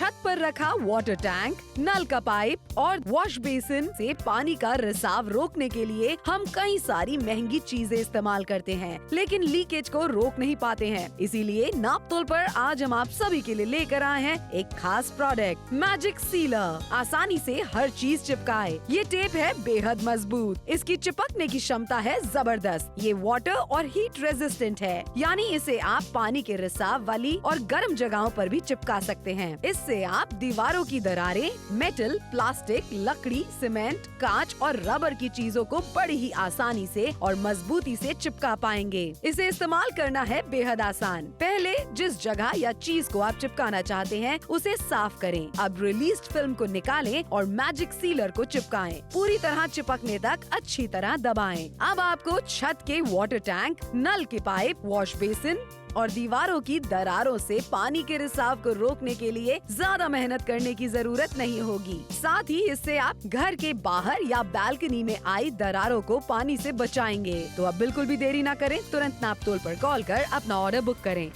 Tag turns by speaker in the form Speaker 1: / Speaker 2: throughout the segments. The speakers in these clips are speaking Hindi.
Speaker 1: छत पर रखा वाटर टैंक, नल का पाइप और वॉश बेसिन से पानी का रिसाव रोकने के लिए हम कई सारी महंगी चीजें इस्तेमाल करते हैं, लेकिन लीकेज को रोक नहीं पाते हैं। इसीलिए नापतोल पर आज हम आप सभी के लिए लेकर आए हैं एक खास प्रोडक्ट, मैजिक सीलर। आसानी से हर चीज चिपकाए। ये टेप है बेहद मजबूत, इसकी चिपकने की क्षमता है जबरदस्त। ये वाटर और हीट रेजिस्टेंट है, यानी इसे आप पानी के रिसाव वाली और गर्म जगहों पर भी चिपका सकते हैं। इससे आप दीवारों की दरारें, मेटल, प्लास्टिक, लकड़ी, सीमेंट, कांच और रबर की चीजों को बड़ी ही आसानी से और मजबूती से चिपका पाएंगे। इसे इस्तेमाल करना है बेहद आसान। पहले जिस जगह या चीज को आप चिपकाना चाहते हैं उसे साफ करें। अब रिलीज्ड फिल्म को निकालें और मैजिक सीलर को चिपकाएं। पूरी तरह चिपकने तक अच्छी तरह दबाएं। अब आपको छत के वाटर टैंक, नल के पाइप, वॉश बेसिन और दीवारों की दरारों से पानी के रिसाव को रोकने के लिए ज्यादा मेहनत करने की जरूरत नहीं होगी। साथ ही इससे आप घर के बाहर या बालकनी में आई दरारों को पानी से बचाएंगे। तो अब बिल्कुल भी देरी ना करें, तुरंत नापतोल पर कॉल कर अपना ऑर्डर बुक करें।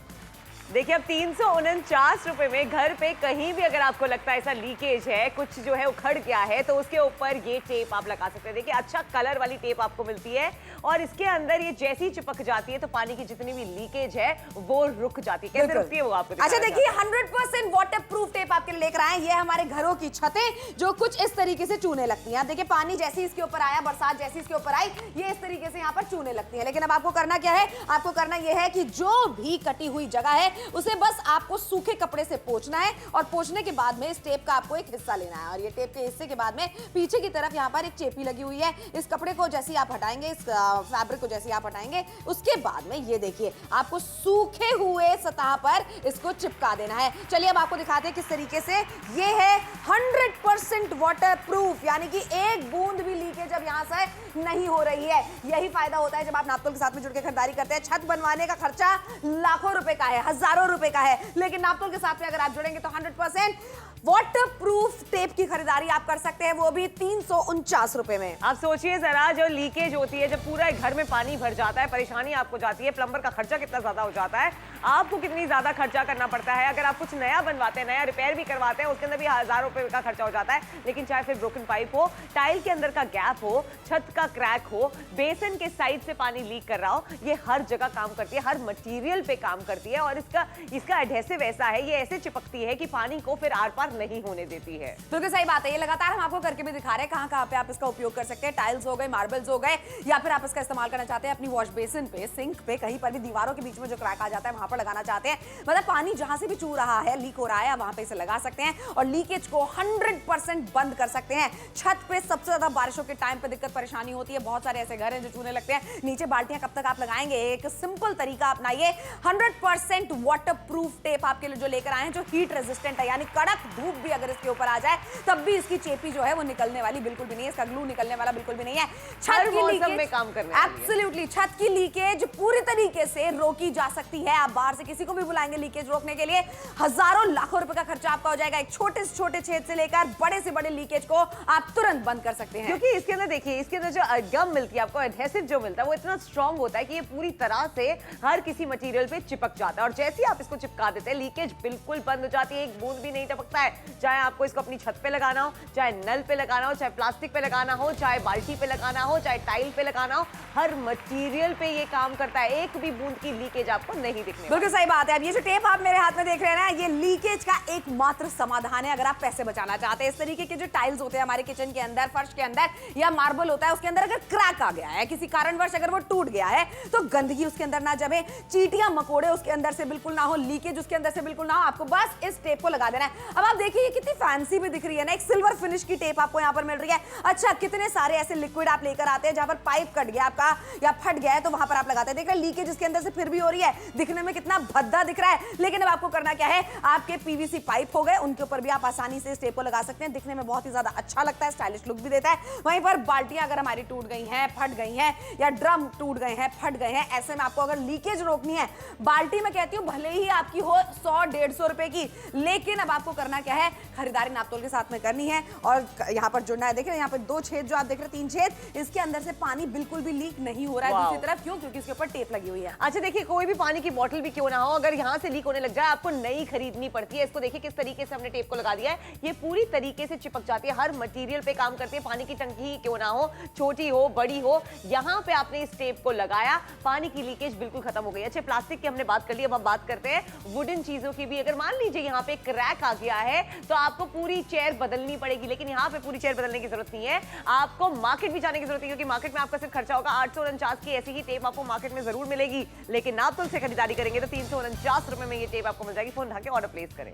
Speaker 2: देखिए, अब 349 रुपए में घर पे कहीं भी अगर आपको लगता है ऐसा लीकेज है, कुछ जो है उखड़ गया है, तो उसके ऊपर ये टेप आप लगा सकते हैं। देखिए, अच्छा कलर वाली टेप आपको मिलती है और इसके अंदर ये जैसी चिपक जाती है तो पानी की जितनी भी लीकेज है वो रुक जाती है। कैसे रुकती है वो आपको?
Speaker 3: अच्छा देखिए, 100% वाटर प्रूफ टेप आपके लिए लेकर आए। ये हमारे घरों की छतें जो कुछ इस तरीके से चूने लगती हैं। देखिए, पानी जैसे इसके ऊपर आया, बरसात जैसी इसके ऊपर आई, ये इस तरीके से यहाँ पर चूने लगती है। लेकिन अब आपको करना क्या है? आपको करना यह है कि जो भी कटी हुई जगह है उसे बस आपको सूखे कपड़े से पोंछना है और पोंछने के बाद में इस टेप का आपको एक हिस्सा लेना है और ये टेप के हिस्से के बाद में पीछे की तरफ यहाँ पर एक चेपी लगी हुई है। इस कपड़े को जैसे आप हटाएंगे, इस फैब्रिक को जैसे आप हटाएंगे, उसके बाद में ये देखिए आपको सूखे हुए सतह पर इसको चिपका देना है। चलिए अब आपको दिखाते हैं किस तरीके से। ये है 100% वाटर प्रूफ, यानी कि एक बूंद भी लीकेज अब यहाँ से नहीं हो रही है। यही फायदा होता है जब आप नापतोल के साथ में जुड़ के खरीदारी करते हैं। छत बनवाने का खर्चा लाखों रुपए का है, हजारों रुपए का है, लेकिन नापतोल के साथ में अगर आप जुड़ेंगे तो 100% वाटर प्रूफ टेप की खरीदारी आप कर सकते हैं, वो भी 349 रुपए में।
Speaker 2: आप सोचिए जरा, जो लीकेज होती है, जब पूरा घर में पानी भर जाता है, परेशानी आपको जाती है, प्लम्बर का खर्चा कितना ज्यादा हो जाता है, आपको कितनी ज्यादा खर्चा करना पड़ता है। अगर आप कुछ नया बनवाते हैं, नया रिपेयर भी करवाते हैं, उसके अंदर भी हजारों रुपए का खर्चा हो जाता है। लेकिन चाहे फिर ब्रोकन पाइप हो, टाइल के अंदर का गैप हो, छत का क्रैक हो, बेसिन के साइड से पानी लीक कर रहा हो, ये हर जगह काम करती है, हर मटेरियल पे काम करती है और इसका एडहेसिव ऐसा है, ये ऐसे चिपकती है कि पानी को फिर आर पार नहीं होने देती है।
Speaker 3: बिल्कुल सही बात है। ये लगातार हम आपको करके भी दिखा रहे हैं कहां-कहां पे आप इसका उपयोग कर सकते हैं। टाइल्स हो गए, मार्बल्स हो गए, या फिर आप इसका इस्तेमाल करना चाहते हैं अपनी वॉश बेसिन पे, सिंक पे, कहीं पर भी दीवारों के बीच में जो क्रैक आ जाता है वहां पर लगाना चाहते हैं। मतलब पानी जहां से भी चू रहा है, लीक हो रहा है, वहां पे इसे लगा सकते हैं और लीकेज को 100% बंद कर सकते हैं। छत पे सबसे ज्यादा बारिशों के टाइम पे दिक्कत परेशानी होती है। बहुत सारे ऐसे घर हैं जो चूने लगते हैं। नीचे बाल्टियां कब तक आप लगाएंगे? एक सिंपल तरीका अपनाइए। 100% वाटर प्रूफ टेप आपके लिए जो लेकर आए हैं, जो हीट रेजिस्टेंट है, यानी कड़क धूप भी अगर इसके ऊपर आ जाए तब भी इसकी चेपी जो है वो निकलने वाली बिल्कुल भी नहीं है, इसका ग्लू निकलने वाला बिल्कुल भी नहीं है।
Speaker 2: छत की लीकेज में काम करने वाली है।
Speaker 3: एब्सोल्युटली, छत की लीकेज पूरी तरीके से रोकी जा सकती है। आप बाहर से किसी को भी बुलाएंगे लीकेज रोकने के लिए, हजारों लाखों रुपए का खर्चा आपका हो जाएगा। एक छोटे से छोटे छेद से लेकर बड़े से बड़े लीकेज को आप तुरंत बंद कर सकते हैं।
Speaker 2: क्योंकि इसके अंदर देखिए, इसके अंदर जो गम मिलती है आपको, एडहेसिव जो मिलता है, वो इतना स्ट्रांग होता है कि ये पूरी तरह से हर किसी मटेरियल पे चिपक जाता है और जैसे ही आप इसको चिपका देते हैं, लीकेज बिल्कुल बंद हो जाती है, एक बूंद भी नहीं टपकता है। चाहे आपको इसको अपनी छत पे लगाना हो, चाहे नल पे लगाना हो, चाहे प्लास्टिक पे लगाना हो, चाहे बाल्टी पे लगाना हो, चाहे टाइल पे लगाना हो, हर मटेरियल पे ये काम करता है। एक भी बूंद की लीकेज आपको नहीं दिखने।
Speaker 3: बिल्कुल सही बात है। अब ये जो टेप आप मेरे हाथ में देख रहे हैं ना, ये लीकेज का एकमात्र समाधान है अगर आप पैसे बचाना चाहते हैं। इस तरीके के जो टाइल्स होते हैं हमारे किचन के अंदर, फर्श के अंदर या मार्बल होता है, उसके अंदर अगर क्रैक आ गया है, किसी कारणवश अगर वो टूट गया है, तो गंदगी उसके अंदर ना जमे, चींटियां मकोड़े उसके अंदर से बिल्कुल ना हो, लीकेज उसके अंदर से बिल्कुल ना हो, आपको बस इस टेप को लगा देना है। अब आप देखिए ये कितनी फैंसी भी दिख रही है ना, एक सिल्वर फिनिश की टेप आपको यहाँ पर मिल रही है। अच्छा, कितने सारे ऐसे लिक्विड आप लेकर आते हैं जहां पर पाइप कट गया आपका या फट गया है, तो वहां पर आप लगाते हैं। देख रहे हैं लीकेज इसके अंदर से फिर भी हो रही है, दिखने में कितना भद्दा दिख रहा है। लेकिन अब आपको करना क्या है, आपके पीवीसी पाइप हो गए, उनके ऊपर भी आप आसानी से इस टेप को लगा सकते हैं। दिखने में बहुत ही ज्यादा अच्छा लगता है, स्टाइलिश लुक भी देता है। वहीं पर बाल्टियां अगर हमारी टूट गई हैं, फट गई हैं, या ड्रम टूट गए हैं, फट गए हैं, ऐसे में आपको अगर लीकेज रोकनी है, बाल्टी में कहती हूँ भले ही आपकी हो 100-150 रुपए की, लेकिन अब आपको करना क्या है, खरीदारी नापतोल के साथ में करनी है और यहाँ पर जुड़ना है। देखिए यहाँ पर 2 छेद जो आप देख रहे हैं, 3 छेद, इसके अंदर से पानी बिल्कुल भी लीक नहीं हो रहा है दूसरी तरफ। क्यों? क्योंकि इसके ऊपर टेप लगी हुई है।
Speaker 2: अच्छा देखिए, कोई भी पानी की बोतल भी क्यों ना हो, अगर यहाँ से लीक होने लग जाए आपको नई खरीदनी पड़ती है। इसको देखिए किस तरीके से हमने टेप को लगा दिया है, ये पूरी तरीके से चिपक जाती है, हर मटेरियल पे काम करती है। पानी की टंकी ही क्यों ना हो, छोटी हो बड़ी हो, यहाँ पे आपने इस टेप को लगाया, पानी की लीकेज बिल्कुल खत्म हो गई। अच्छे प्लास्टिक की हमने बात कर ली, अब हम बात करते हैं वुडन चीजों की भी। अगर मान लीजिए यहाँ पे क्रैक आ गया है तो आपको पूरी चेयर बदलनी पड़ेगी, लेकिन यहाँ पे पूरी चेयर बदलने की जरूरत नहीं है, आपको मार्केट भी जाने की जरूरत है, क्योंकि मार्केट में आपका सिर्फ खर्चा होगा 849 की। ऐसी ही टेप आपको मार्केट में जरूर मिलेगी, लेकिन नापतोल से खरीदारी करेंगे तो 349 रुपए में ये टेप आपको मिल जाएगी। फोन उठा के ऑर्डर प्लेस करें।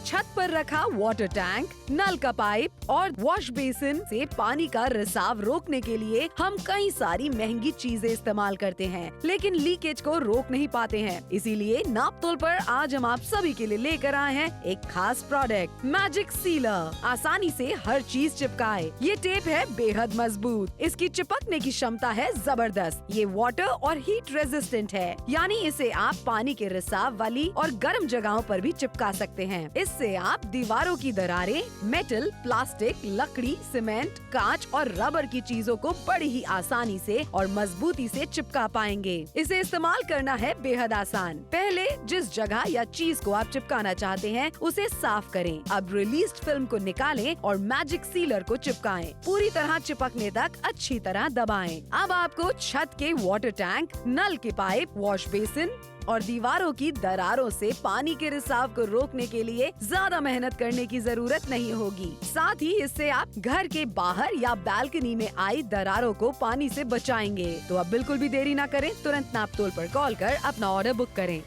Speaker 1: छत पर रखा वाटर टैंक, नल का पाइप और वॉश बेसिन से पानी का रिसाव रोकने के लिए हम कई सारी महंगी चीजें इस्तेमाल करते हैं, लेकिन लीकेज को रोक नहीं पाते हैं। इसीलिए नापतोल पर आज हम आप सभी के लिए लेकर आए हैं एक खास प्रोडक्ट, मैजिक सीलर। आसानी से हर चीज चिपकाए। ये टेप है बेहद मजबूत, इसकी चिपकने की क्षमता है जबरदस्त। ये वाटर और हीट रेजिस्टेंट है, यानी इसे आप पानी के रिसाव वाली और गर्म जगहों पर भी चिपका सकते हैं। इससे आप दीवारों की दरारें, मेटल, प्लास्टिक, लकड़ी, सीमेंट, कांच और रबर की चीजों को बड़ी ही आसानी से और मजबूती से चिपका पाएंगे। इसे इस्तेमाल करना है बेहद आसान। पहले जिस जगह या चीज को आप चिपकाना चाहते हैं उसे साफ करें। अब रिलीज्ड फिल्म को निकालें और मैजिक सीलर को चिपकाएं। पूरी तरह चिपकने तक अच्छी तरह दबाएं। अब आपको छत के वाटर टैंक, नल के पाइप, वॉश बेसिन और दीवारों की दरारों से पानी के रिसाव को रोकने के लिए ज्यादा मेहनत करने की जरूरत नहीं होगी। साथ ही इससे आप घर के बाहर या बालकनी में आई दरारों को पानी से बचाएंगे। तो अब बिल्कुल भी देरी ना करें, तुरंत नापतोल पर कॉल कर अपना ऑर्डर बुक करें।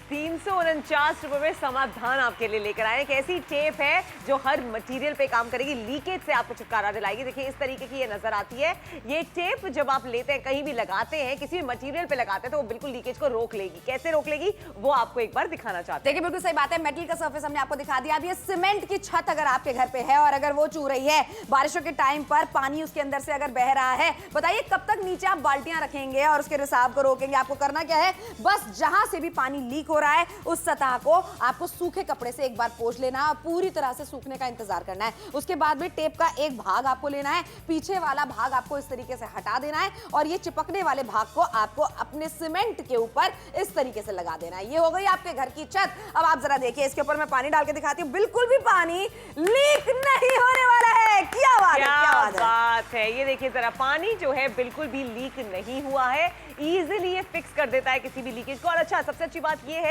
Speaker 2: 349 रुपए में समाधान आपके लिए लेकर आए। एक ऐसी टेप है जो हर मटेरियल पे काम करेगी, लीकेज से आपको छुटकारा दिलाएगी। देखिए इस तरीके की ये नजर आती है। ये टेप जब आप लेते हैं, कहीं भी लगाते हैं, किसी भी मटेरियल पे लगाते हैं, तो वो बिल्कुल लीकेज को रोक लेगी। कैसे रोक लेगी वो आपको एक बार दिखाना चाहते हैं।
Speaker 3: देखिए बिल्कुल सही बात है, मेटल का सरफेस हमने आपको दिखा दिया। अब ये सीमेंट की छत अगर आपके घर पे है और अगर वो चू रही है, बारिशों के टाइम पर पानी उसके अंदर से अगर बह रहा है, बताइए कब तक नीचे आप बाल्टियां रखेंगे और उसके रिसाव को रोकेंगे? आपको करना क्या है, बस जहां से भी पानी लीक हो रहा है उस सतह को आपको सूखे कपड़े से एक बार पोंछ लेना है, पूरी तरह से सूखने का इंतजार करना है। उसके बाद भी टेप का एक भाग आपको लेना है, पीछे वाला भाग आपको इस तरीके से हटा देना है और ये चिपकने वाले भाग को आपको अपने सीमेंट के ऊपर इस तरीके से लगा देना है। ये हो गई आपके घर की छत। अब आप जरा देखिए, इसके ऊपर मैं पानी डाल के दिखाती हूँ, बिल्कुल भी पानी लीक नहीं होने वाला है। क्या बात
Speaker 2: है। ये देखिए जरा, पानी जो है बिल्कुल भी लीक नहीं हुआ है, इजीली ये फिक्स कर देता है किसी भी लीकेज को। और अच्छा, सबसे अच्छी बात ये है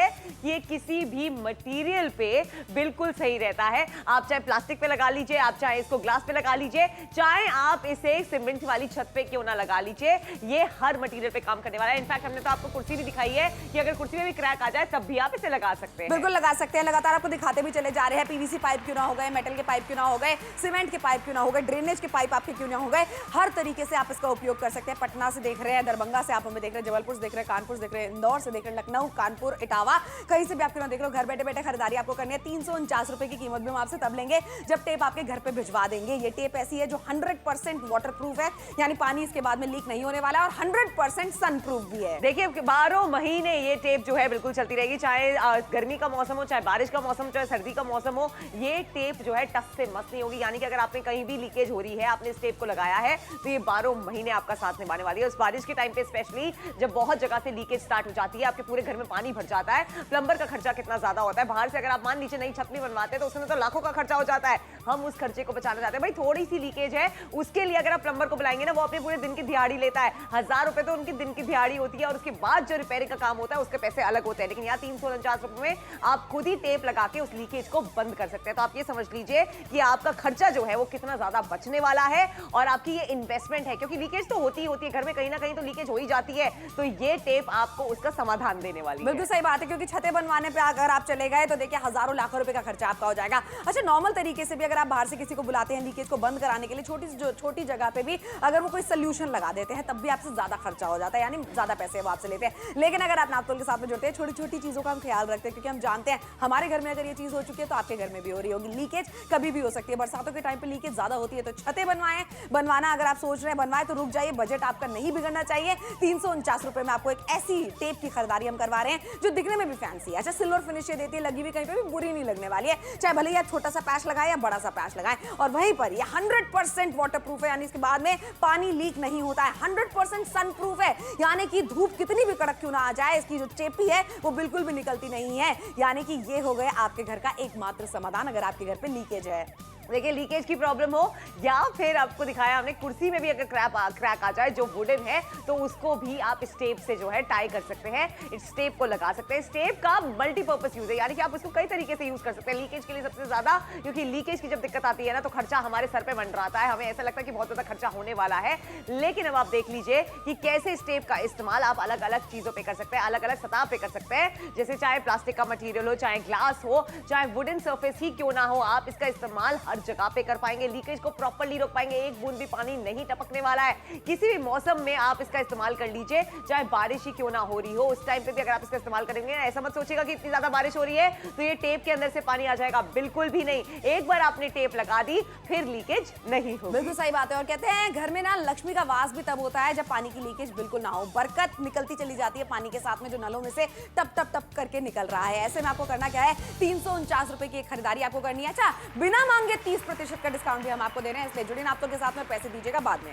Speaker 2: ये किसी भी मटेरियल पे बिल्कुल सही रहता है। आप चाहे प्लास्टिक पे लगा लीजिए, आप चाहे इसको ग्लास पे लगा लीजिए, चाहे आप इसे सीमेंट वाली छत पे क्यों ना लगा लीजिए, ये हर मटेरियल पे काम करने वाला है। इनफैक्ट हमने तो आपको कुर्सी भी दिखाई है कि अगर कुर्सी में भी क्रैक आ जाए तब भी आप इसे लगा सकते हैं।
Speaker 3: बिल्कुल लगा सकते हैं, लगातार आपको दिखाते भी चले जा रहे हैं। पीवीसी पाइप क्यों ना हो गए, मेटल के पाइप क्यों ना हो गए, सीमेंट के पाइप क्यों ना हो गए, ड्रेनेज के पाइप आपके क्यों ना हो गए, हर तरीके से आप इसका उपयोग कर सकते हैं। पटना से देख रहे हैं, दरभंगा से आप हमें देख रहे हैं, जबलपुर से देख रहे हैं, कानपुर से देख रहे हैं, इंदौर से देख रहे हैं, लखनऊ, कानपुर, इटावा, कहीं से भी आप क्यों ना देख लो, घर बैठे बैठे खरीदारी आपको करनी है। 349 रुपए की कीमत भी हम आपसे तब लेंगे जब टेप आपके घर पे भिजवा देंगे। ये टेप ऐसी है जो 100% वाटरप्रूफ है, यानी पानी इसके बाद में लीक नहीं होने वाला है और 100% सनप्रूफ भी है।
Speaker 2: देखिए 12 महीने ये टेप जो है बिल्कुल चलती रहेगी, चाहे गर्मी का मौसम हो, चाहे बारिश का मौसम, चाहे सर्दी का मौसम हो, ये टेप जो है टस से मस नहीं होगी। यानी कि अगर आपने कहीं भी लीकेज हो रही है, आपने इस टेप को लगाया है, तो ये 12 महीने आपका साथ निभाने वाली है। उस बारिश के टाइम पे स्पेशली जब बहुत जगह से लीकेज स्टार्ट हो जाती है, आपके पूरे घर में पानी भर जाता है, प्लम्बर का खर्चा कितना ज्यादा होता है। बाहर से अगर आप मान लीजिए नई छत भी बनवाते हैं तो उसमें तो लाखों का खर्चा हो जाता है। हम उस खर्चे को बचाना चाहते हैं। भाई थोड़ी सी लीकेज है, उसके लिए अगर आप प्लम्बर को बुलाएंगे ना, वो अपने पूरे दिन की दिहाड़ी लेता है। 1000 रुपए तो उनकी दिन की दिहाड़ी होती है और उसके बाद जो रिपेयरिंग का काम होता है उसके पैसे अलग होते हैं। लेकिन यहाँ 349 रुपए में आप खुद ही टेप लगा के उस लीकेज को बंद कर सकते हैं। तो आप ये समझ लीजिए कि आपका खर्चा जो है वो कितना ज्यादा बचने वाला है और आपकी ये इन्वेस्टमेंट है, क्योंकि लीकेज तो होती है घर में, कहीं ना कहीं तो लीकेज हो ही जाती है। तो ये टेप आपको उसका समाधान देने वाली है।
Speaker 3: बिल्कुल सही बात है, क्योंकि छतें बनवाने पे अगर आप चले गए तो देखिए हजारों लाखों रुपए का खर्चा आपका हो जाएगा। अच्छा, नॉर्मल तरीके से भी अगर आप बाहर से किसी को बुलाते हैं लीकेज को बंद कराने के लिए, छोटी जगह पे भी अगर वो कोई सोल्यूशन लगा देते हैं तब भी आपसे ज्यादा खर्चा हो जाता है, यानी ज्यादा पैसे वो आपसे लेते हैं। लेकिन अगर आप नापतोल के साथ में जुड़ते हैं, छोटी छोटी चीजों का हम ख्याल रखते हैं, क्योंकि हम जानते हैं हमारे घर में अगर ये चीज हो चुकी है तो आपके घर में भी हो रही होगी। लीकेज कभी भी हो सकती है, बरसातों के टाइम पे लीकेज ज्यादा होती है। तो छतें बनवाना अगर आप सोच रहे हैं बनवाए तो रुक जाइए, बजट आपका नहीं बिगड़ना चाहिए। 349 रुपए में आपको एक ऐसी टेप की खरीदारी हम करवा रहे हैं जो दिखने में भी फैंसी है। अच्छा, सिल्वर फिनिश ये देती है, लगी भी कहीं पे भी बुरी नहीं लगने वाली है, चाहे भले ही आप छोटा सा पैच लगाए या बड़ा सा पैच लगाए। और वहीं पर ये 100% वाटरप्रूफ है, यानी इसके बाद में पानी लीक नहीं होता है। 100% सनप्रूफ है, यानी कि धूप कितनी भी कड़क क्यों ना आ जाए, इसकी जो चेपी है वो बिल्कुल भी निकलती नहीं है। यानी कि ये हो गया आपके घर का एकमात्र समाधान अगर आपके घर पे लीकेज है।
Speaker 2: देखिए, लीकेज की प्रॉब्लम हो या फिर आपको दिखाया हमने कुर्सी में भी अगर क्रैक आ जाए जो वुडन है, तो उसको भी आप इस टेप से जो है टाई कर सकते हैं, इस टेप को लगा सकते हैं। इस टेप का मल्टीपर्पस यूज है, यानी कि आप इसको कई तरीके से यूज कर सकते हैं लीकेज के लिए सबसे ज्यादा, क्योंकि लीकेज की जब दिक्कत आती है ना तो खर्चा हमारे सर पे मंडराता है, हमें ऐसा लगता है कि बहुत ज्यादा खर्चा होने वाला है। लेकिन अब आप देख लीजिए कि कैसे इस टेप का इस्तेमाल आप अलग अलग चीजों पे कर सकते हैं, अलग अलग सतह पे कर सकते हैं, जैसे चाहे प्लास्टिक का मटेरियल हो, चाहे ग्लास हो, चाहे वुडन सर्फेस ही क्यों ना हो, आप इसका इस्तेमाल हर जगह पे कर पाएंगे। लीकेज को प्रॉपर्ली रोक पाएंगे, एक बूंद भी पानी नहीं टपकने वाला है। किसी भी मौसम में आप इसका इस्तेमाल कर लीजिए, चाहे बारिश ही क्यों ना हो रही हो, उस टाइम पे भी अगर आप इसका इस्तेमाल करेंगे, ऐसा मत सोचिएगा कि इतनी ज्यादा बारिश हो रही है तो ये टेप के अंदर से पानी आ जाएगा, बिल्कुल भी नहीं। एक बार आपने टेप लगा दी फिर लीकेज नहीं होगी।
Speaker 3: बिल्कुल सही बात है। और कहते हैं घर में ना लक्ष्मी का वास भी तब होता है जब पानी की लीकेज बिल्कुल ना हो, बरकत निकलती चली जाती है पानी के साथ में जो नलों में से टप टप टप करके निकल रहा है। ऐसे में आपको करना क्या है, 349 रुपए की एक खरीदारी आपको करनी है। अच्छा, बिना मांगे 30% का डिस्काउंट भी हम आपको दे रहे हैं, इसलिए जुड़िए आप तो के साथ में पैसे दीजिएगा बाद में।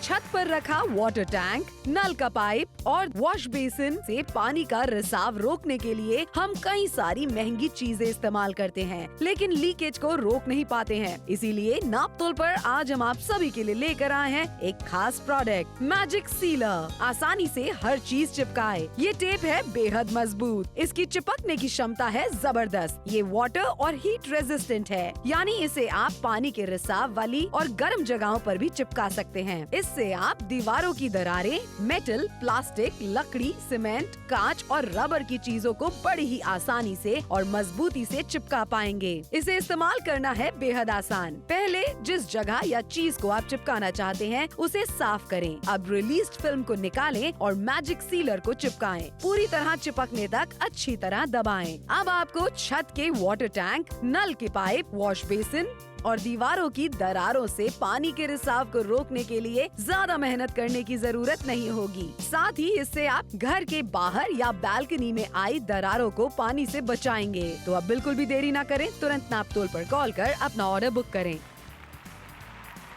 Speaker 1: छत पर रखा वाटर टैंक, नल का पाइप और वॉश बेसिन से पानी का रिसाव रोकने के लिए हम कई सारी महंगी चीजें इस्तेमाल करते हैं, लेकिन लीकेज को रोक नहीं पाते हैं। इसीलिए नापतोल पर आज हम आप सभी के लिए लेकर आए हैं एक खास प्रोडक्ट, मैजिक सीलर। आसानी से हर चीज चिपकाए। ये टेप है बेहद मजबूत, इसकी चिपकने की क्षमता है जबरदस्त। ये वाटर और हीट रेजिस्टेंट है, यानी इसे आप पानी के रिसाव वाली और गर्म जगहों पर भी चिपका सकते हैं। इससे आप दीवारों की दरारें, मेटल, प्लास्टिक, लकड़ी, सीमेंट, कांच और रबर की चीजों को बड़ी ही आसानी से और मजबूती से चिपका पाएंगे। इसे इस्तेमाल करना है बेहद आसान। पहले जिस जगह या चीज को आप चिपकाना चाहते हैं उसे साफ करें। अब रिलीज्ड फिल्म को निकालें और मैजिक सीलर को चिपकाएं। पूरी तरह चिपकने तक अच्छी तरह दबाएं। अब आपको छत के वाटर टैंक, नल के पाइप, वॉश बेसिन और दीवारों की दरारों से पानी के रिसाव को रोकने के लिए ज्यादा मेहनत करने की जरूरत नहीं होगी। साथ ही इससे आप घर के बाहर या बालकनी में आई दरारों को पानी से बचाएंगे। तो अब बिल्कुल भी देरी ना करें, तुरंत नापतोल पर कॉल कर अपना ऑर्डर बुक करें।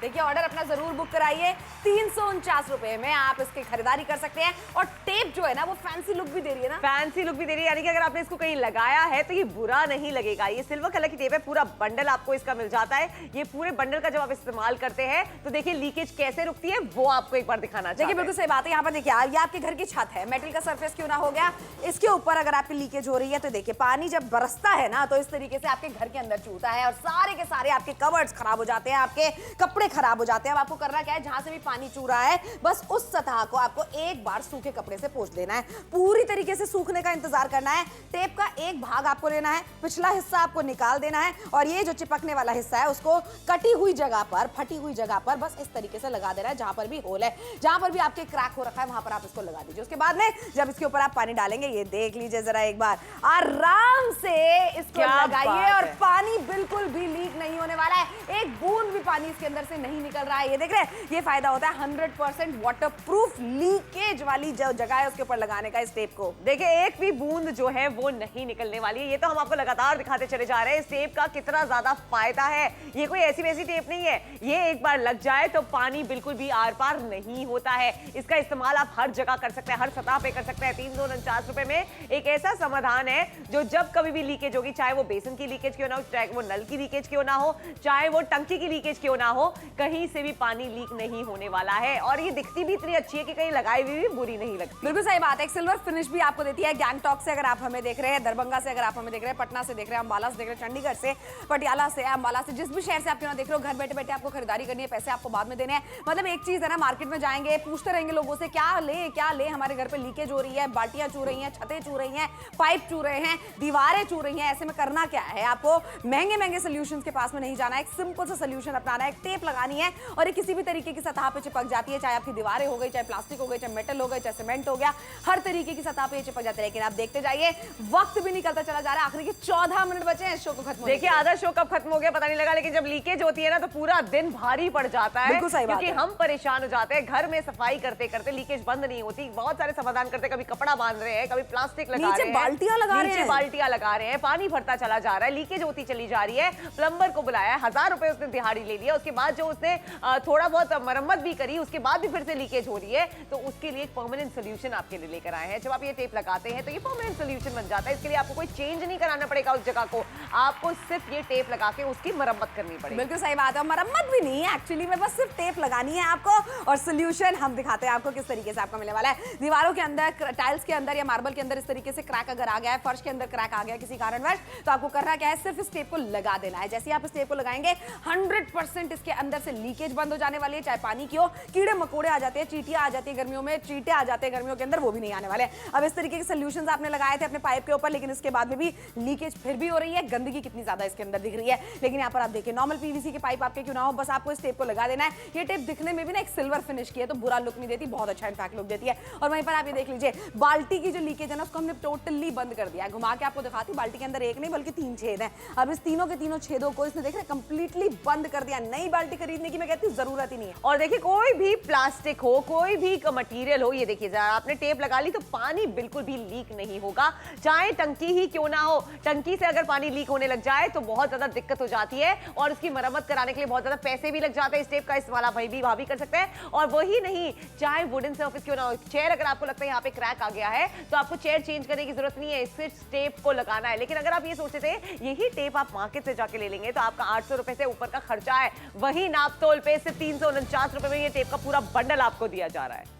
Speaker 3: देखिए, ऑर्डर अपना जरूर बुक कराइए। 349 रुपए में आप इसकी खरीदारी कर सकते हैं। और टेप जो है ना वो फैंसी लुक भी दे रही है ना,
Speaker 2: फैंसी लुक भी दे रही है, यानी कि अगर आपने इसको कहीं लगाया है तो ये बुरा नहीं लगेगा। ये सिल्वर कलर की टेप है, पूरा बंडल आपको इसका मिल जाता है। ये पूरे बंडल का जब आप इस्तेमाल करते हैं तो देखिए लीकेज कैसे रुकती है वो आपको एक बार दिखाना चाहिए।
Speaker 3: देखिए, बिल्कुल सही बात है। यहाँ पर देखिए, ये आपके घर की छत है, मेटल का सरफेस क्यों ना हो गया, इसके ऊपर अगर आपकी लीकेज हो रही है तो देखिए पानी जब बरसता है ना तो इस तरीके से आपके घर के अंदर चूता है और सारे के सारे आपके कवर्ड्स खराब हो जाते हैं, आपके कपड़े खराब हो जाते हैं। अब आपको करना क्या है, जहां से भी पानी चू रहा है बस उस सतह को आपको एक बार सूखे कपड़े से पोंछ लेना है। पूरी तरीके से सूखने का इंतजार करना है। टेप का एक भाग आपको लेना है, पिछला हिस्सा आपको निकाल देना है और ये जो चिपकने वाला हिस्सा है उसको कटी हुई जगह पर, फटी हुई जगह पर बस इस तरीके से लगा देना है। जहां पर भी होल है, जहां पर भी आपके क्रैक हो रखा है वहां पर आप इसको लगा दीजिए। उसके बाद में जब इसके ऊपर आप पानी डालेंगे, ये देख लीजिए जरा एक बार, आराम से इसको लगाइए और पानी बिल्कुल भी लीक नहीं होने वाला है। एक बूंद भी पानी इसके अंदर से नहीं निकल रहा है। ये देख रहे हैं, ये फायदा होता है 100% वाटरप्रूफ लीकेज वाली जो जगह है उसके ऊपर लगाने का इस टेप को।
Speaker 2: देखिए, एक भी बूंद जो है वो नहीं निकलने वाली है। ये तो हम आपको लगातार दिखाते चले जा रहे हैं इस टेप का कितना ज्यादा फायदा है। ये कोई ऐसी वैसी टेप नहीं है, ये एक बार लग जाए तो पानी बिल्कुल भी आर पार नहीं होता है। इसका इस्तेमाल आप हर जगह कर सकते हैं, हर सतह पे कर सकते हैं। 349 रुपए में एक ऐसा समाधान है जो जब कभी भी लीकेज होगी, चाहे वो बेसिन की लीकेज क्यों ना हो, चाहे वो नल की लीकेज क्यों ना हो, चाहे वो टंकी की लीकेज क्यों ना हो, कहीं से भी पानी लीक नहीं होने वाला है। और ये दिखती भी इतनी अच्छी है कि कहीं लगाई हुई भी बुरी नहीं लगती।
Speaker 3: बिल्कुल सही बात है। एक सिल्वर फिनिश भी आपको देती है। गैंगटॉक से अगर आप हमें देख रहे हैं, दरभंगा से अगर आप हमें देख रहे हैं, पटना से देख रहे हैं, अंबाला से देख रहे हैं, चंडीगढ़ से, पटियाला से, अंबाला से, जिस भी शहर से आप क्यों ना देख रहे हो, घर बैठे बैठे आपको खरीदारी करनी है, पैसे आपको बाद में देने हैं। मतलब एक चीज है ना, मार्केट में जाएंगे, पूछते रहेंगे लोगों से क्या ले, हमारे घर पे लीकेज हो रही है, बाल्टियां चू रही हैं, छतें चू रही हैं, पाइप चू रहे हैं, दीवारें चू रही हैं। ऐसे में करना क्या है, आपको महंगे महंगे सोल्यूशंस के पास में नहीं जाना है, एक सिंपल सा सोल्यूशन अपनाना है, एक टेप लगानी है और ये किसी भी तरीके की सतह पे चिपक जाती है, चाहे आपकी दीवारें हो गई, चाहे प्लास्टिक हो गई, चाहे मेटल हो गई, चाहे सीमेंट हो गया, हर तरीके की सतह पे ये चिपक जाती है। लेकिन आप देखते जाइए, वक्त भी निकलता चला जा रहा है, आखिरी के 14 मिनट बचे हैं शो को खत्म होने।
Speaker 2: देखिए आधा शो कब खत्म हो गया पता नहीं लगा, लेकिन जब लीकेज होती है ना तो पूरा दिन भारी पड़ जाता है, क्योंकि हम परेशान हो जाते हैं। घर में सफाई करते करते लीकेज बंद नहीं होती, बहुत सारे समाधान करते, कभी कपड़ा बांध रहे हैं, कभी प्लास्टिक लगा रहे हैं,
Speaker 3: बाल्टियां लगा
Speaker 2: रहे हैं, पानी भरता चला जा रहा है, लीकेज होती चली जा रही है। प्लम्बर को बुलाया, 1000 रुपए उसने दिहाड़ी ले लिया, उसके बाद जो उसने थोड़ा बहुत मरम्मत भी करी, उसके बाद भी फिर से लीकेज हो रही है, तो उसके लिए एक परमानेंट सोल्यूशन आपके लिए लेकर आए हैं। जब आप ये टेप लगाते हैं तो ये परमानेंट सोल्यूशन बन जाता है। इसके लिए आपको कोई चेंज नहीं कराना पड़ेगा उस जगह को, आपको सिर्फ ये टेप लगा के उसकी मरम्मत करनी पड़ेगी।
Speaker 3: बिल्कुल सही बात है, मरम्मत भी नहीं है एक्चुअली में, बस सिर्फ टेप लगानी है आपको और सोल्यूशन हम दिखाते हैं आपको किस तरीके से आपको मिलने वाला है। दीवारों के अंदर, टाइल्स के अंदर या मार्बल के अंदर इस तरीके से क्रैक अगर आ गया है, फर्श के अंदर क्रैक आ गया किसी कारणवश, तो आपको करना क्या है, सिर्फ इस टेप को लगा देना है। जैसे आप इस टेप को लगाएंगे 100% इसके अंदर से लीकेज बंद हो जाने वाली है, चाहे पानी की हो। कीड़े मकोड़े आ जाते हैं, चींटियां आ जाती है गर्मियों में, चींटे आ जाते हैं गर्मियों के अंदर, वो भी नहीं आने वाले। अब इस तरीके के सोल्यूशंस आपने लगाए थे अपने पाइप के ऊपर, लेकिन इसके बाद में भी लीकेज फिर भी हो रही है, गंदगी कितनी ज्यादा इसके अंदर दिख रही है। लेकिन यहाँ पर आप देखिए, नॉर्मल पीवीसी के पाइप आपके क्यों ना हो, बस आपको इस टेप को लगा देना है। ये टेप दिखने में भी ना एक सिल्वर फिनिश की है, तो बुरा लुक नहीं देती, बहुत अच्छा इनफैक्ट लुक देती है। और वहीं पर आप ये देख लीजिए, बाल्टी की जो लीकेज है ना उसको हमने टोटली बंद कर दिया है। घुमा के आपको दिखाती, बाल्टी के अंदर एक नहीं बल्कि 3 छेद हैं। अब इस तीनों के तीनों छेदों को इसने देख रहे कंप्लीटली बंद कर दिया। नई बाल्टी खरीदने की मैं कहती हूँ जरूरत ही नहीं है।
Speaker 2: और देखिए, कोई भी प्लास्टिक हो, कोई भी मटेरियल हो, ये देखिए जरा आपने टेप लगा ली तो पानी बिल्कुल भी लीक नहीं होगा, चाहे टंकी ही क्यों ना हो। टंकी से अगर पानी लीक होने लग जाए तो बहुत ज्यादा दिक्कत हो जाती है और उसकी मरम्मत कराने के लिए बहुत ज्यादा पैसे भी लग जाते हैं। इस टेप का इस्तेमाल आप वहाँ भी कर सकते हैं। और वही नहीं, चाहे वुडन सर्फेस क्यों ना हो, चेयर अगर आपको लगता है यहाँ पे क्रैक आ गया है तो आपको चेयर चेंज करने की जरूरत नहीं है, सिर्फ टेप को लगाना है। लेकिन अगर आप ये सोचते थे यही टेप आप मार्केट से जाके ले लेंगे तो आपका 800 रुपए से ऊपर का खर्चा है, वही नापतोल पे सिर्फ 349 रुपए में ये टेप का पूरा बंडल आपको दिया जा रहा है।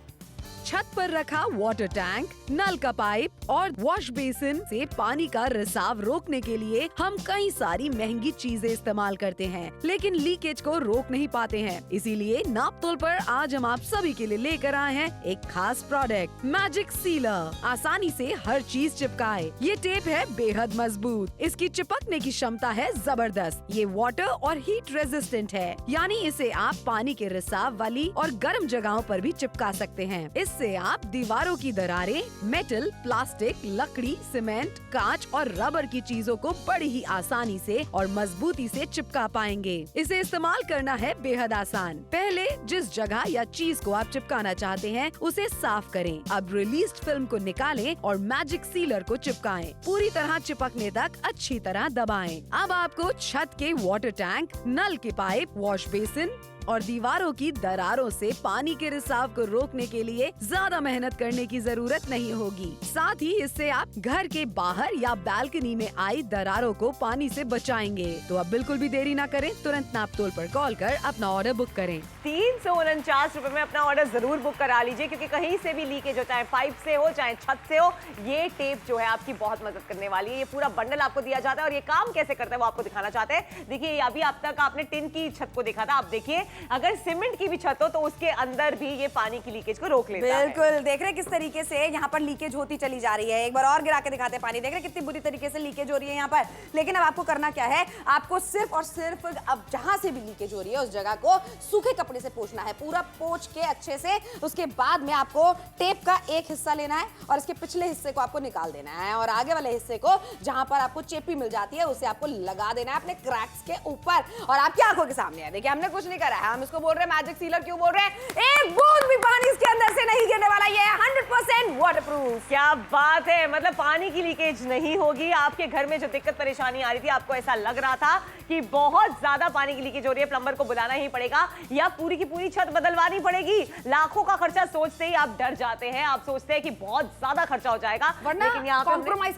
Speaker 1: छत पर रखा वाटर टैंक, नल का पाइप और वॉश बेसिन से पानी का रिसाव रोकने के लिए हम कई सारी महंगी चीजें इस्तेमाल करते हैं, लेकिन लीकेज को रोक नहीं पाते हैं। इसीलिए नापतोल पर आज हम आप सभी के लिए लेकर आए हैं एक खास प्रोडक्ट, मैजिक सीलर। आसानी से हर चीज चिपकाए। ये टेप है बेहद मजबूत, इसकी चिपकने की क्षमता है जबरदस्त। ये वाटर और हीट रेजिस्टेंट है, यानी इसे आप पानी के रिसाव वाली और गर्म जगहों पर भी चिपका सकते हैं। इससे आप दीवारों की दरारें, मेटल, प्लास्टिक, लकड़ी, सीमेंट, कांच और रबर की चीजों को बड़ी ही आसानी से और मजबूती से चिपका पाएंगे। इसे इस्तेमाल करना है बेहद आसान। पहले जिस जगह या चीज को आप चिपकाना चाहते हैं उसे साफ करें। अब रिलीज्ड फिल्म को निकालें और मैजिक सीलर को चिपकाएं। पूरी तरह चिपकने तक अच्छी तरह दबाएं। अब आपको छत के वाटर टैंक, नल के पाइप, वॉश बेसिन और दीवारों की दरारों से पानी के रिसाव को रोकने के लिए ज्यादा मेहनत करने की जरूरत नहीं होगी। साथ ही इससे आप घर के बाहर या बालकनी में आई दरारों को पानी से बचाएंगे। तो अब बिल्कुल भी देरी ना करें, तुरंत नापतोल पर कॉल कर अपना ऑर्डर बुक करें।
Speaker 2: 349 रुपए में अपना ऑर्डर जरूर बुक करा लीजिए, क्योंकि कहीं से भी लीकेज हो, चाहे पाइप से हो चाहे छत से हो, ये टेप जो है आपकी बहुत मदद करने वाली है। ये पूरा बंडल आपको दिया जाता है और ये काम कैसे करता है वो आपको दिखाना चाहते हैं। देखिए, अभी अब तक आपने टिन की छत को देखा था, आप देखिए अगर सीमेंट की भी छत हो तो उसके अंदर भी ये पानी की लीकेज को रोक लेता है।
Speaker 3: बिल्कुल, देख रहे किस तरीके से यहाँ पर लीकेज होती चली जा रही है। एक बार और गिरा के दिखाते हैं पानी, देख रहे कितनी बुरी तरीके से लीकेज हो रही है यहाँ पर। लेकिन अब आपको करना क्या है, आपको सिर्फ और सिर्फ अब जहां से भी लीकेज हो रही है उस जगह को सूखे कपड़े से पोंछना है, पूरा पोंछ के अच्छे से। उसके बाद में आपको टेप का एक हिस्सा लेना है और इसके पिछले हिस्से को आपको निकाल देना है और आगे वाले हिस्से को जहां पर आपको चेपी मिल जाती है उसे आपको लगा देना है अपने क्रैक्स के ऊपर और आपकी आंखों के सामने है। देखिए, हमने कुछ नहीं करा है, हम इसको बोल रहे हैं मैजिक सीलर। क्यों बोल रहे हैं? एक बूंद भी पानी इसके अंदर से नहीं गिरने वाला। ये 100% वाटरप्रूफ।
Speaker 2: क्या बात है, मतलब पानी की लीकेज नहीं होगी। आपके घर में जो दिक्कत परेशानी आ रही थी, आपको ऐसा लग रहा था कि बहुत ज्यादा पानी की लीकेज हो रही है, प्लम्बर को बुलाना ही पड़ेगा या पूरी की पूरी छत बदलवानी पड़ेगी, लाखों का खर्चा सोचते ही आप डर जाते हैं। आप सोचते हैं कि बहुत ज्यादा खर्चा हो जाएगा,
Speaker 3: लेकिन यहाँ कॉम्प्रोमाइज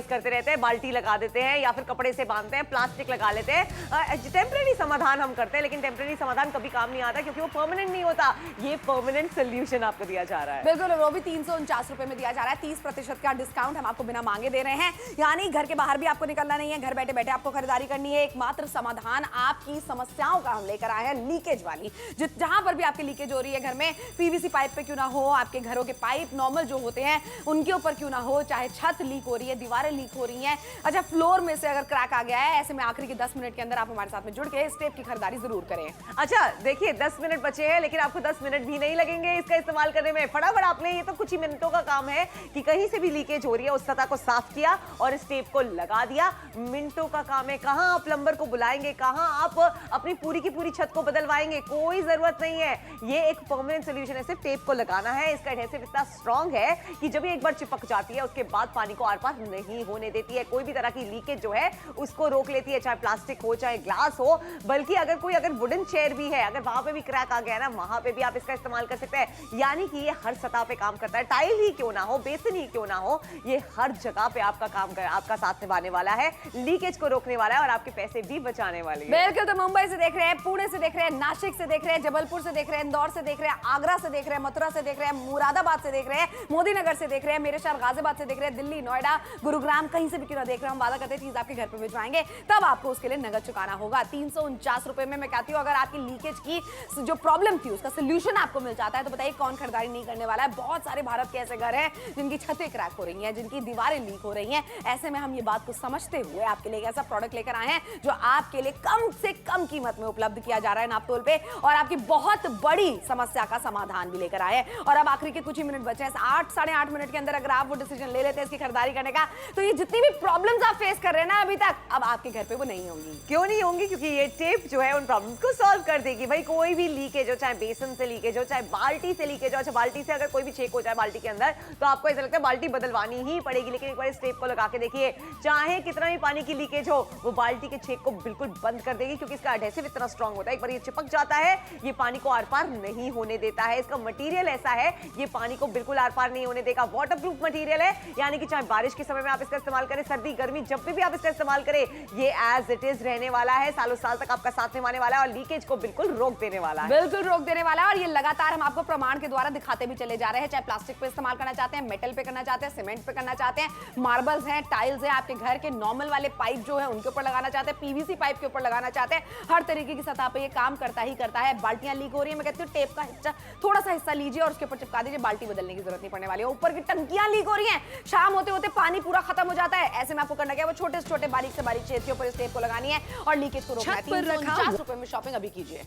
Speaker 2: करते रहते हैं। बाल्टी लगा देते हैं या फिर कपड़े से बांधते हैं, प्लास्टिक लगा लेते हैं। टेम्परेरी समाधान हम करते हैं, लेकिन टेम्परेरी टेम्परेरी समाधान कभी काम नहीं आता क्योंकि वो परमानेंट नहीं होता। ये परमानेंट सोल्यूशन आपको दिया जा रहा है।
Speaker 3: बिल्कुल, वो भी 349 रुपए में दिया जा रहा है। 30% का डिस्काउंट हम आपको बिना मांगे दे रहे हैं, यानी घर के बाहर भी आपको निकलना नहीं है, घर बैठे बैठे आपको खरीदारी करनी है। एकमात्र समाधान आपकी समस्याओं का हम लेकर आए हैं, लीकेज वाली। जहां पर भी आपकी लीकेज हो रही है घर में, पीवीसी पाइप पे क्यों ना हो, आपके घरों के पाइप नॉर्मल जो होते हैं उनके ऊपर क्यों ना हो, चाहे छत लीक हो रही है, दीवारें लीक हो रही हैं, अच्छा फ्लोर में से अगर क्रैक आ गया है, ऐसे में आखिरी के 10 मिनट के अंदर आप हमारे साथ में जुड़ के इस टेप की खरीदारी जरूर करें।
Speaker 2: अच्छा देखिए 10 मिनट बचे हैं, लेकिन आपको 10 मिनट भी नहीं लगेंगे इसका इस्तेमाल करने में। फटाफट आपने, ये तो कुछ ही मिनटों का काम है कि कहीं से भी लीकेज हो रही है उस सतह को साफ किया और इस टेप को लगा दिया। मिनटों का काम है। कहां आप प्लम्बर को बुलाएंगे, कहां आप अपनी पूरी की पूरी छत को बदलवाएंगे, कोई जरूरत नहीं है। ये एक परमानेंट सोल्यूशन है, सिर्फ टेप को लगाना है। इसका एडहेसिव इतना स्ट्रांग है कि जब ये एक बार चिपक जाती है उसके बाद पानी को आर पार नहीं होने देती है। कोई भी तरह की लीकेज जो है उसको रोक लेती है, चाहे प्लास्टिक हो चाहे ग्लास हो। बल्कि अगर वुडन चेयर भी है, अगर वहां पे भी क्रैक आ गया ना, वहां पे भी आप इसका इस्तेमाल कर सकते हैं। यानी कि ये हर सतह पे काम करता है, टाइल ही क्यों ना हो, बेसिन ही क्यों ना हो, ये हर जगह पे आपका काम कर, आपका साथ निभाने वाला है, लीकेज को रोकने वाला है और आपके पैसे भी बचाने वाले हैं।
Speaker 3: बिल्कुल, तो मुंबई से देख रहे हैं, पुणे से देख रहे हैं, नासिक से देख रहे हैं, जबलपुर से देख रहे हैं, इंदौर से देख रहे हैं, आगरा से देख रहे हैं, मथुरा से देख रहे हैं, मुरादाबाद से देख रहे हैं, मोदी नगर से देख रहे हैं, मेरे शहर गाजियाबाद से देख रहे हैं, दिल्ली, नोएडा, गुरुग्राम, कहीं से भी क्यों ना देख रहे हैं, हम वादा करते हैं चीज आपके घर पे भिजवाएंगे, तब आपको उसके लिए नगद चुकाना होगा। 349 रुपए में मैं कहती हूँ अगर आपकी लीकेज की जो प्रॉब्लम थी उसका सोल्यूशन आपको मिल जाता है तो बताइए कौन खरीदारी नहीं करने वाला है। बहुत सारे भारत के ऐसे घर हैं जिनकी छतें क्रैक हो रही हैं, जिनकी दीवारें लीक हो रही हैं। ऐसे में हम ये बात को समझते हुए आपके लिए एक ऐसा प्रोडक्ट लेकर आए हैं जो आपके लिए कम से कम कीमत में उपलब्ध किया जा रहा है नापतोल पे, और आपकी बहुत बड़ी समस्या का समाधान भी लेकर आए हैं। और अब आखिरी के कुछ ही मिनट बचे हैं, 8 साढ़े 8 मिनट के अंदर अगर आप वो डिसीजन ले लेते हैं इसकी खरीदारी करने का, तो ये जितनी भी प्रॉब्लम्स आप फेस कर रहे हैं ना अभी तक, अब आपके घर पे वो नहीं होंगी।
Speaker 2: क्यों नहीं होंगी? क्योंकि ये टेप जो है उन प्रॉब्लम्स को सॉल्व कर देगी। भाई कोई भी लीकेज हो, चाहे बेसन से लीकेज हो, चाहे बाल्टी से लीकेज हो। अच्छा बाल्टी से अगर कोई भी छेक हो जाए बाल्टी के अंदर तो आपको ऐसा लगता है बाल्टी बदलवानी ही पड़ेगी, लेकिन एक बार इस टेप को लगा के देखिए, चाहे कितना भी पानी की लीकेज हो वो बाल्टी के छेक को बिल्कुल बंद कर देगी, क्योंकि इसका एडहेसिव इतना स्ट्रांग होता है। एक बार ये चिपक जाता है, ये पानी को आर पार नहीं होने देता है। इसका मटेरियल ऐसा है, ये पानी को बिल्कुल आर पार नहीं होने देगा। वाटरप्रूफ मटेरियल है, यानी कि चाहे बारिश के समय में आप इसका इस्तेमाल करें, सर्दी गर्मी जब भी आप इसका इस्तेमाल करें, ये एज इट इज रहने वाला है, सालों साल तक आपका साथ निभाने वाला है और लीकेज को बिल्कुल रोक देने वाला है।
Speaker 3: बिल्कुल रोक देने वाला है, और ये लगातार हम आपको प्रमाण के द्वारा दिखाते भी चले जा रहे हैं। चाहे प्लास्टिक पे इस्तेमाल करना चाहते हैं, मेटल पे करना चाहते हैं, सीमेंट पे करना चाहते हैं, मार्बल्स हैं, टाइल्स हैं, आपके घर के नॉर्मल वाले पाइप जो है उनके ऊपर लगाना चाहते हैं, पीवीसी पाइप के ऊपर लगाना चाहते हैं, हर तरीके की सतह पे ये काम करता ही करता है। बाल्टियां लीक हो रही है, मैं कहती हूँ टेप का हिस्सा, थोड़ा सा हिस्सा लीजिए और उसके ऊपर चिपका दीजिए, बाल्टी बदलने की जरूरत नहीं पड़ने वाली है। ऊपर की टंकियां लीक हो रही हैं, शाम होते होते पानी पूरा खत्म हो जाता है, ऐसे में आपको करना क्या है, वो छोटे से छोटे बारीक से बारीक छेद के ऊपर इस टेप को लगानी है और लीकेज को रोकना है। 349 रुपए में शॉपिंग अभी कीजिए।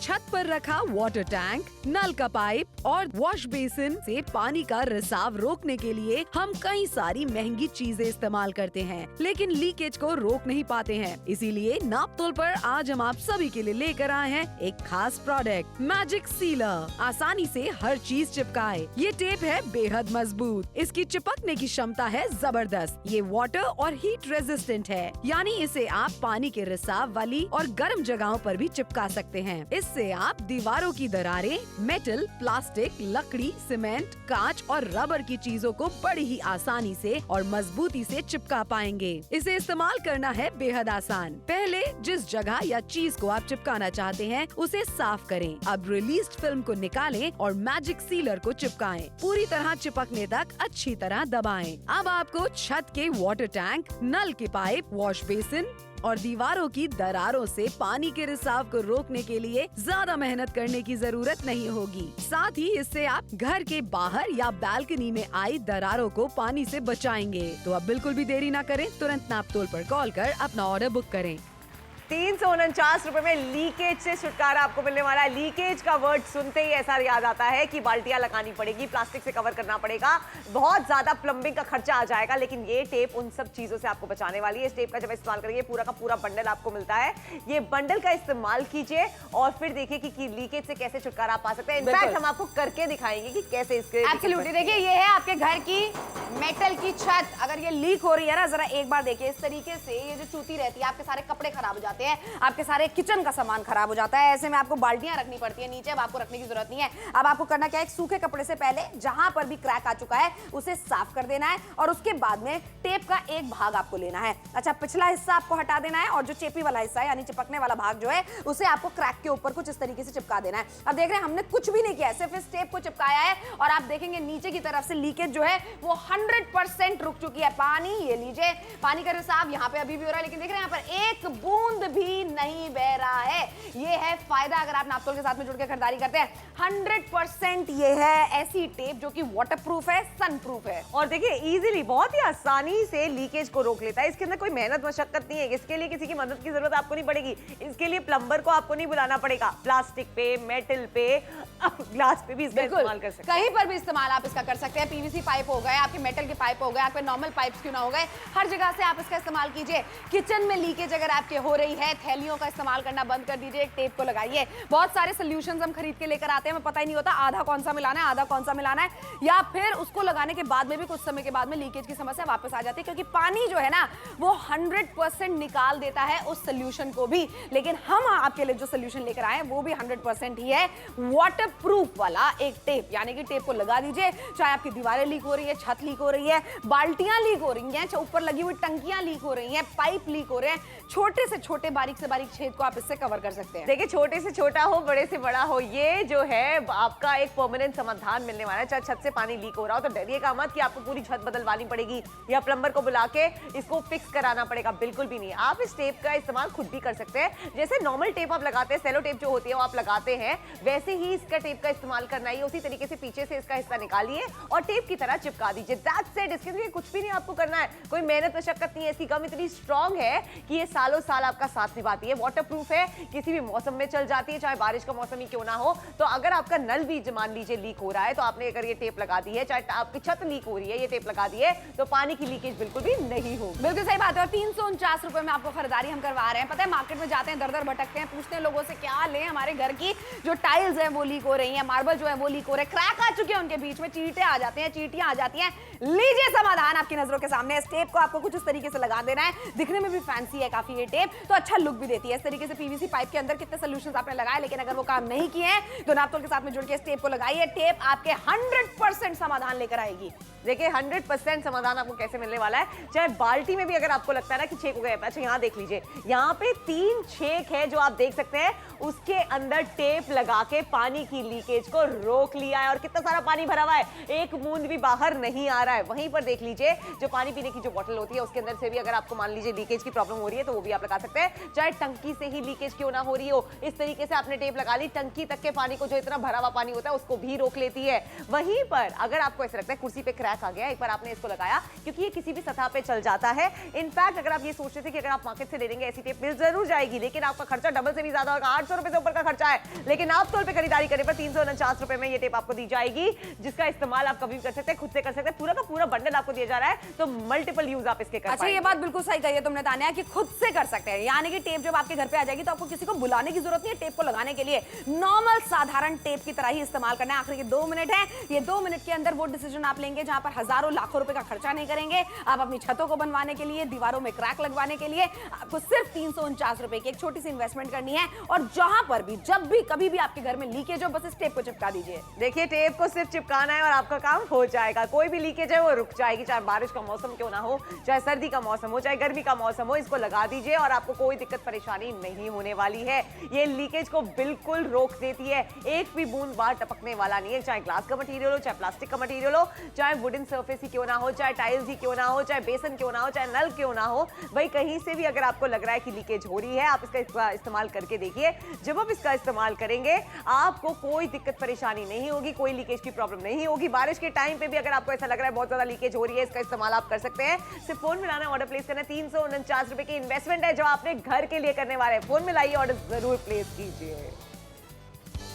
Speaker 1: छत पर रखा वाटर टैंक, नल का पाइप और वॉश बेसिन से पानी का रिसाव रोकने के लिए हम कई सारी महंगी चीजें इस्तेमाल करते हैं, लेकिन लीकेज को रोक नहीं पाते हैं। इसीलिए नापतोल पर आज हम आप सभी के लिए लेकर आए हैं एक खास प्रोडक्ट, मैजिक सीलर। आसानी से हर चीज चिपकाए। ये टेप है बेहद मजबूत, इसकी चिपकने की क्षमता है जबरदस्त। ये वाटर और हीट रेजिस्टेंट है, यानी इसे आप पानी के रिसाव वाली और गर्म जगहों पर भी चिपका सकते हैं। इससे आप दीवारों की दरारें, मेटल, प्लास्टिक, लकड़ी, सीमेंट, कांच और रबर की चीजों को बड़ी ही आसानी से और मजबूती से चिपका पाएंगे। इसे इस्तेमाल करना है बेहद आसान। पहले जिस जगह या चीज को आप चिपकाना चाहते हैं उसे साफ करें। अब रिलीज्ड फिल्म को निकालें और मैजिक सीलर को चिपकाएं। पूरी तरह चिपकने तक अच्छी तरह दबाएं। अब आपको छत के वाटर टैंक, नल के पाइप, वॉश बेसिन और दीवारों की दरारों से पानी के रिसाव को रोकने के लिए ज्यादा मेहनत करने की जरूरत नहीं होगी। साथ ही इससे आप घर के बाहर या बालकनी में आई दरारों को पानी से बचाएंगे। तो अब बिल्कुल भी देरी ना करें, तुरंत नापतोल पर कॉल कर अपना ऑर्डर बुक करें।
Speaker 2: 349 रुपए में लीकेज से छुटकारा आपको मिलने वाला है। लीकेज का वर्ड सुनते ही ऐसा याद आता है कि बाल्टियां लगानी पड़ेगी, प्लास्टिक से कवर करना पड़ेगा, बहुत ज्यादा प्लम्बिंग का खर्चा आ जाएगा, लेकिन ये टेप उन सब चीजों से आपको बचाने वाली है। इस टेप का जब इस्तेमाल करेंगे पूरा का पूरा बंडल आपको मिलता है। ये बंडल का इस्तेमाल कीजिए और फिर देखिए कि लीकेज से कैसे छुटकारा पा सकते हैं। इनफैक्ट हम आपको करके दिखाएंगे कि कैसे इसके
Speaker 3: एब्सोल्युटली। देखिए ये है आपके घर की मेटल की छत, अगर ये लीक हो रही है ना, जरा एक बार देखिए, इस तरीके से ये जो चूती रहती है, आपके सारे कपड़े खराब हो जाते हैं, जाते हैं, आपके सारे किचन का सामान खराब हो जाता है। ऐसे में आपको बाल्टियां रखनी पड़ती है नीचे, अब आपको रखने की जरूरत नहीं है। अब आपको करना क्या है, एक सूखे कपड़े से पहले जहां पर भी क्रैक आ चुका है उसे साफ कर देना है और उसके बाद में टेप का एक भाग आपको लेना है। अच्छा, पिछला हिस्सा आपको हटा देना है और जो चेपी वाला हिस्सा है यानी चिपकने वाला भाग जो है उसे आपको क्रैक के ऊपर कुछ इस तरीके से चिपका देना है। अब देख रहे हैं हमने कुछ भी नहीं किया, सिर्फ इस टेप को चिपकाया है और आप देखेंगे नीचे की तरफ से लीकेज जो है वो 100% रुक चुकी है। पानी, ये लीजिए पानी का रिसाव यहाँ पे अभी भी हो रहा है, लेकिन देख रहे हैं यहाँ पर एक बूंद भी नहीं बह रहा है। ये है फायदा अगर आप नापतोल के साथ में जुड़ के खरीदारी करते हैं। 100% ये है ऐसी टेप जो कि वाटरप्रूफ है, सनप्रूफ है
Speaker 2: और देखिए इजीली, बहुत ही आसानी से लीकेज को रोक लेता है। इसके अंदर कोई मेहनत मशक्कत नहीं है, इसके लिए किसी की मदद की जरूरत आपको नहीं पड़ेगी, इसके लिए प्लम्बर को आपको नहीं बुलाना पड़ेगा। प्लास्टिक पे, मेटल पे, ग्लास पे भी इसका इस्तेमाल कर सकते हैं।
Speaker 3: कहीं पर भी इस्तेमाल आप इसका कर सकते हैं। पीवीसी पाइप हो गए, आपके मेटल के पाइप हो गए, आपके नॉर्मल पाइप्स क्यों ना हो गए, हर जगह से आप इसका इस्तेमाल कीजिए। किचन में लीकेज अगर आपके हो रही है, थैलियों का इस्तेमाल करना बंद कर दीजिए, एक टेप को लगाइए। बहुत सारे सोल्यूशंस हम खरीद के लेकर आते हैं, हमें पता ही नहीं होता आधा कौन सा मिलाना है, आधा कौन सा मिलाना है, या फिर उसको लगाने के बाद में भी कुछ समय के बाद में लीकेज की समस्या वापस आ जाती है, क्योंकि पानी जो है ना वो 100% निकाल देता है उस सोल्यूशन को भी। लेकिन हम आपके लिए जो सोल्यूशन लेकर आए हैं वो भी 100% ही है वाटरप्रूफ वाला एक टेप, यानी कि टेप को लगा दीजिए, चाहे आपकी दीवारें लीक हो रही है, छत लीक हो रही है, बाल्टियां लीक हो रही हैं, ऊपर लगी हुई टंकियां लीक हो रही हैं, पाइप लीक हो रहे हैं, छोटे से छोटे बारीक से बारीक छेद को आप इससे कवर कर सकते हैं।
Speaker 2: देखिए छोटे से छोटा हो, बड़े से बड़ा हो, ये जो है आपका एक परमानेंट समाधान मिलने वाला है। चाहे छत से पानी लीक हो रहा हो तो डरिएगा मत कि आपको पूरी छत बदलवानी पड़ेगी या प्लम्बर को बुला के इसको फिक्स कराना पड़ेगा, बिल्कुल भी नहीं। आप इस टेप का इस्तेमाल खुद भी कर सकते हैं। जैसे नॉर्मल टेप आप लगाते हैं, सेलो टेप जो होती है वो आप लगाते हैं, वैसे ही इसका टेप का इस्तेमाल करना है। उसी तरीके से पीछे से इसका हिस्सा निकालिए और टेप की तरह चिपका दीजिए। That's it. इसके लिए कुछ भी नहीं आपको करना है, कोई मेहनत मशक्कत नहीं है। इसकी गम इतनी स्ट्रांग है कि ये सालों साल आपका साथ निभाती है। वाटरप्रूफ है, किसी भी मौसम में चल जाती है, चाहे बारिश का मौसम ही क्यों ना हो। तो अगर आपका नल भी मान लीजिए लीक हो रहा है तो आपने अगर ये टेप लगा दी है, चाहे आपकी छत लीक हो रही है, ये टेप लगा दी है तो पानी की लीकेज बिल्कुल भी नहीं होगी।
Speaker 3: बिल्कुल सही बात है। और 349 रुपए में आपको खरीदारी हम करवा रहे हैं। पता है मार्केट में जाते हैं, दर दर भटकते हैं, पूछते हैं लोगों से क्या लें, हमारे घर की जो टाइल्स है वो लीक हो रही है, मार्बल जो है वो लीक हो रहे हैं, क्रैक आ चुके हैं उनके बीच में, चींटे आ जाते हैं, चींटियां आ जाती हैं। लीजिए समाधान आपकी नजरों के सामने। इस टेप को आपको कुछ इस तरीके से लगा देना है, दिखने में भी फैंसी है काफी ये टेप, तो अच्छा लुक भी देती है। इस तरीके से पीवीसी पाइप के अंदर कितने सोल्यूशंस आपने लगाए, लेकिन अगर वो काम नहीं किए हैं तो नापतोल के साथ में जुड़ के इस टेप को लगाइए। टेप आपके 100% समाधान लेकर आएगी।
Speaker 2: देखिए 100% समाधान आपको कैसे मिलने वाला है। चाहे बाल्टी में भी अगर आपको लगता है ना कि छेक हो गया, अच्छा यहाँ देख लीजिए, यहाँ पे 3 छेक है जो आप देख सकते हैं, उसके अंदर टेप लगा के पानी की लीकेज को रोक लिया है और कितना सारा पानी भरा हुआ है, एक बूंद भी बाहर नहीं आ रहा है। वहीं पर देख लीजिए जो पानी पीने की जो बोतल होती है उसके अंदर से भी अगर आपको मान लीजिए लीकेज की प्रॉब्लम हो रही है तो वो भी आप लगा सकते हैं। चाहे टंकी से ही लीकेज क्यों ना हो रही हो, इस तरीके से आपने टेप लगा ली, टंकी तक के पानी को जो इतना भरा हुआ पानी होता है उसको भी रोक लेती है। वहीं पर अगर आपको ऐसा लगता है कुर्सी पे क्रैक आ गया, एक बार आपने इसको लगाया, क्योंकि ये किसी भी सतह पे चल जाता है। इनफैक्ट अगर आप ये सोचते थे कि अगर आप मार्केट से ले लेंगे ऐसी टेप मिल जरूर जाएगी, लेकिन आपका खर्चा डबल से भी ज्यादा होगा, 800 रुपए से ऊपर का खर्चा है। लेकिन आप तौर पे खरीदारी करने पर 349 रुपए में ये टेप आपको दी जाएगी, जिसका इस्तेमाल आप कभी भी कर सकते हैं, खुद से कर सकते हैं। पूरा का पूरा बंडल आपको दिया जा रहा है, तो मल्टीपल यूज आप इसके कर
Speaker 3: अच्छा, ये बात बिल्कुल सही कही है तुमने तान्या कि खुद से कर सकते हैं, यानी कि टेप जब आपके घर पे आ जाएगी तो आपको किसी को बुलाने की जरूरत नहीं है टेप को लगाने के लिए। नॉर्मल साधारण टेप की तरह ही इस्तेमाल करना है। आखिर के 2 मिनट है, ये 2 मिनट के अंदर वो डिसीजन आप लेंगे जहां पर हजारों लाखों रुपए का खर्चा नहीं करेंगे। आप अपनी छतों को बनवाने के लिए, दीवारों में क्रैक लगवाने के लिए आपको सिर्फ 349 रुपए की एक छोटी सी इन्वेस्टमेंट करनी है, और जहां पर भी जब भी कभी भी आपके घर में लीकेज हो बस इस टेप को चिपका दीजिए।
Speaker 2: देखिए टेप को सिर्फ चिपकाना है और आपका काम हो जाएगा। कोई भी लीकेज है वो रुक जाएगी, चाहे बारिश का मौसम क्यों ना हो, चाहे सर्दी का मौसम हो, चाहे गर्मी का मौसम हो, इसको लगा दीजिए और आपको कोई दिक्कत परेशानी नहीं होने वाली है। ये लीकेज को बिल्कुल रोक देती है, एक भी बूंद बाहर टपकने वाला नहीं है। चाहे ग्लास का मटेरियल हो, चाहे प्लास्टिक का मटेरियल हो, चाहे वुडन सर्फेस ही क्यों ना हो, चाहे टाइल्स ही क्यों ना हो, चाहे बेसन क्यों ना हो, चाहे नल क्यों ना हो, भाई कहीं से भी अगर आपको लग रहा है कि लीकेज हो रही है, आप इसका इस्तेमाल करके देखिए। जब आप इसका इस्तेमाल करेंगे आपको कोई दिक्कत परेशानी नहीं होगी, कोई लीकेज की प्रॉब्लम नहीं होगी। बारिश के टाइम पे भी अगर आपको ऐसा लग रहा है बहुत ज्यादा लीकेज हो रही है, इसका इस्तेमाल आप कर सकते हैं। सिर्फ फोन मिलाना, ऑर्डर प्लेस करना, 349 रुपए की इन्वेस्टमेंट है जो आपने घर के लिए करने वाले हैं। फोन मिलाइए, ऑर्डर जरूर प्लेस कीजिए।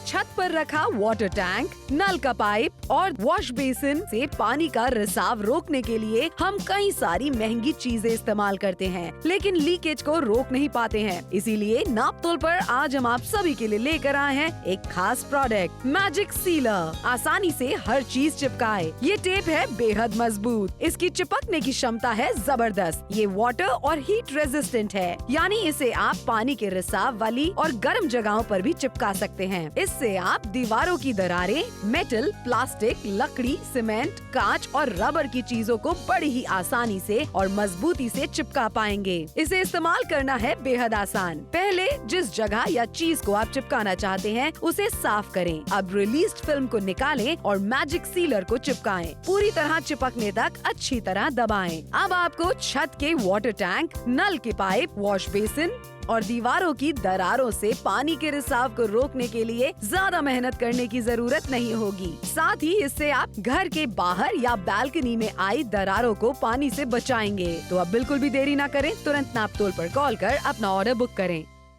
Speaker 1: छत पर रखा वाटर टैंक, नल का पाइप और वॉश बेसिन से पानी का रिसाव रोकने के लिए हम कई सारी महंगी चीजें इस्तेमाल करते हैं, लेकिन लीकेज को रोक नहीं पाते हैं। इसीलिए नापतोल पर आज हम आप सभी के लिए लेकर आए हैं एक खास प्रोडक्ट, मैजिक सीलर। आसानी से हर चीज चिपकाए। ये टेप है बेहद मजबूत, इसकी चिपकने की क्षमता है जबरदस्त। ये वाटर और हीट रेजिस्टेंट है, यानी इसे आप पानी के रिसाव वाली और गर्म जगहों पर भी चिपका सकते हैं। इससे आप दीवारों की दरारें, मेटल, प्लास्टिक, लकड़ी, सीमेंट, कांच और रबर की चीजों को बड़ी ही आसानी से और मजबूती से चिपका पाएंगे। इसे इस्तेमाल करना है बेहद आसान। पहले जिस जगह या चीज को आप चिपकाना चाहते हैं उसे साफ करें। अब रिलीज्ड फिल्म को निकालें और मैजिक सीलर को चिपकाएं। पूरी तरह चिपकने तक अच्छी तरह दबाएं। अब आपको छत के वाटर टैंक, नल के पाइप, वॉश बेसिन और दीवारों की दरारों से पानी के रिसाव को रोकने के लिए ज्यादा मेहनत करने की जरूरत नहीं होगी। साथ ही इससे आप घर के बाहर या बालकनी में आई दरारों को पानी से बचाएंगे। तो अब बिल्कुल भी देरी ना करें, तुरंत नापतोल पर कॉल कर अपना ऑर्डर बुक करें।